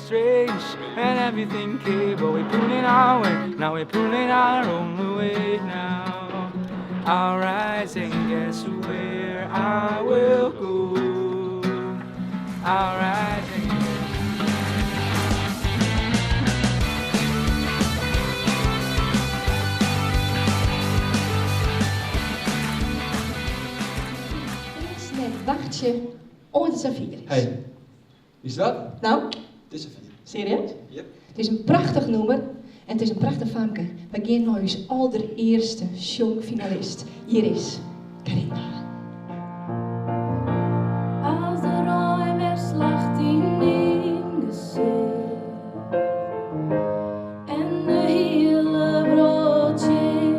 strange and everything came, but we're pulling our way. Now we're pulling our own way now. I'll rise and guess where I will go. I'll rise and Wachtje ooit Safir is. Hey, wie is dat? Nou, Het is Safir. serieus? Yep. Het is een prachtig nummer en het is een prachtig famke. We gaan naar ons allereerste showfinalist. Hier is Carina. Als de rooi weer slacht in gezicht en de hele broodje in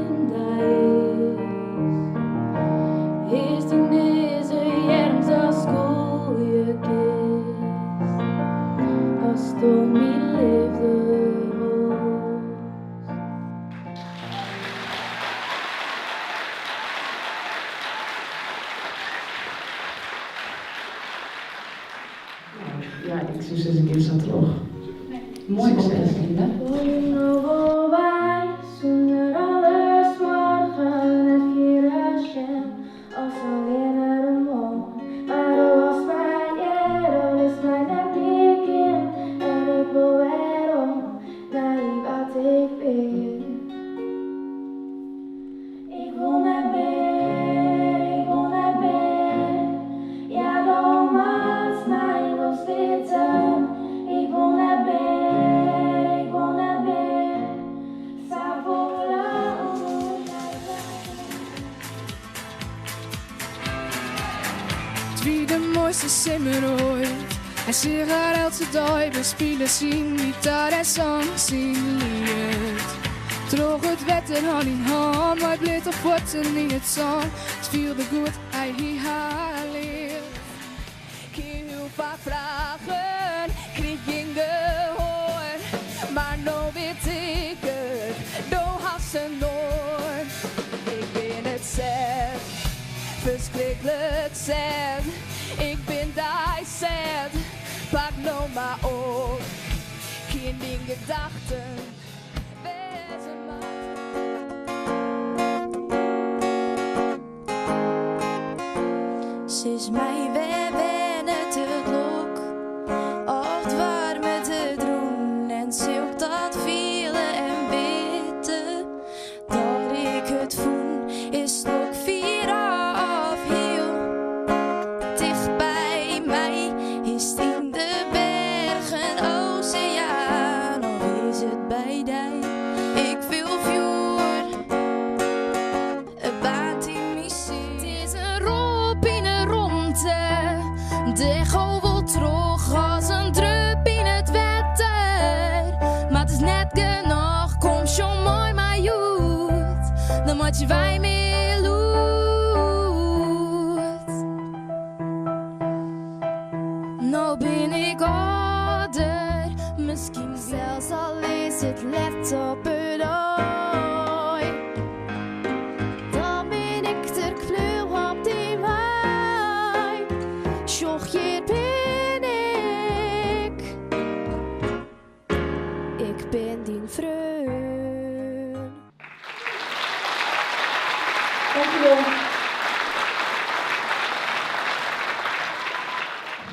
is die deze jerms als goeie kist als door mijn liefde roos. Ja, ik zie ze een keer zat terug. Mooi opzet, Linda. Onnovel wij, zonder alles morgen het girasje, als alleen een mol. Maar was bij je, is mijn blik in, en ik wil weerom, naar wat ik ben. Ik wil naar bed, ik wil naar bed, ja dan maakt mij nog steeds aan. Ik wil naar bed, ik wil naar bed, sta voor lang. Het wie de mooiste simmer ooit. Hij zegt elke dag, we spelen zien gitaar en zang, zien lied. Droog het wetter hand in hand, maar het bleef op potten in het zand. Het viel de goed, hij hier haar leert. Ik heel vaak vragen, kreeg geen gehoor. Maar nou weet ik het, door hassen door. Ik ben het zelf, verschrikkelijk sad. Ik ben daar sad, pak nou maar op. Geen in gedachten, wees een maat. Ze is mij weer wennen te lok, ocht waar met te doen en zoek dat vielen en witte. Dat ik het voel is nog vier of heel dicht bij mij. Is het in de bergen, oceaan of is het bij dij? Ik wil vuur, een baat in missie. Het is een roep in een ronde, de govel terug als een drup in het water. Maar het is net genoeg, kom zo mooi maar goed, dan moet je wij meer loet. Nou ben ik ouder, misschien zelfs al is het let op het ooi. Dan ben ik ter kleur op die wijn. Sjoch, hier ben ik. Ik ben die vreun. Dankjewel.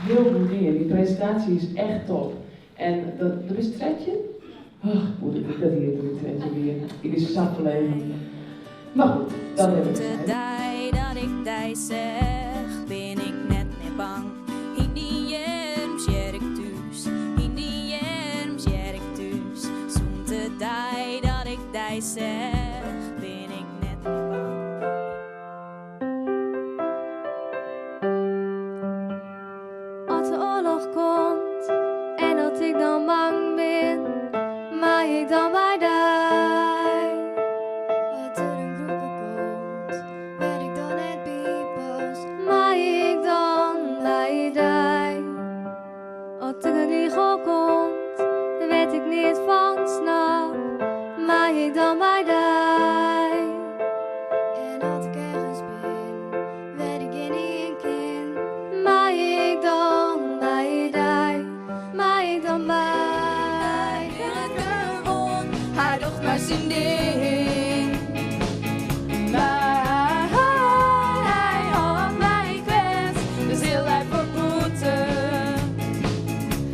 Heel goed dingen. Die presentatie is echt top. En dat is het tredje? Ach, moet ik dat hier doen, het tredje weer. Ik is zat verlegen. Maar goed, dan hebben we het. Dij dat ik dij zeg, ben ik net niet bang. In die jerms jerk thuis, in die jerms jerk thuis. Zonder dij dat ik dij zeg, ben ik net niet bang. Als de oorlog komt en dat ik dan bang ben, maar ik dan bij dij. Wat er een broeken komt, weet ik dan net piepers, maar ik dan bij dij. Als er een riegel komt, dan weet ik niet van snap, maar ik dan bij dij. En als ik ergens ben, weet ik niet een kind, maar ik dan bij dij, maar ik dan bij. zijn ding. Maar hij had mij kwets, dus heel lijf vermoeten.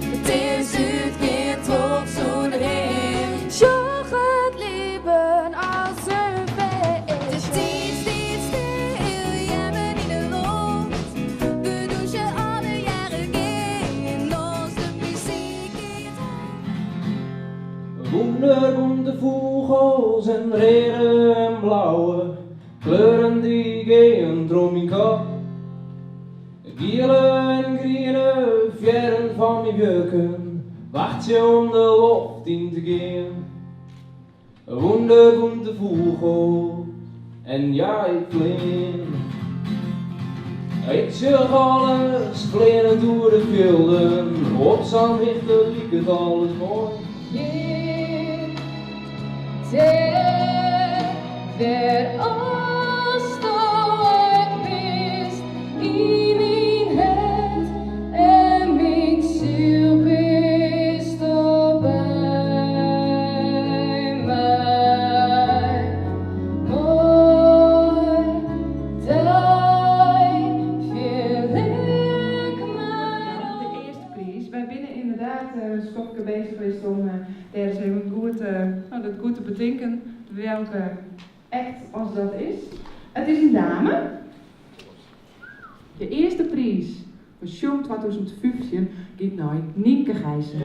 Het is het kind ook zo erin. Zocht het leven als een feest. Het is steeds stil, jij bent in de lucht. We douchen alle jaren in onze muziek in het hoofd. Wonderbunte vogels en rode en blauwe kleuren die gaan door mijn kop. Gele en groene verren van mijn buiken, wacht je om de lucht in te gaan. Wonderbunte vogels en ja, ik vlieg. Ik zag alles vliegen door de velden, op zo'n hitte liep het alles mooi. Der afstand mist in mijn hart en mijn ziel is bij mij. Mooi tijd viel ik maar De eerste prijs. Wij binnen inderdaad een stokje bezig geweest om daar eens even dat goed te bedenken welke act als dat is. Het is een dame. De eerste prijs voor Sjoem 2015 gaat naar Nienke Gijzen.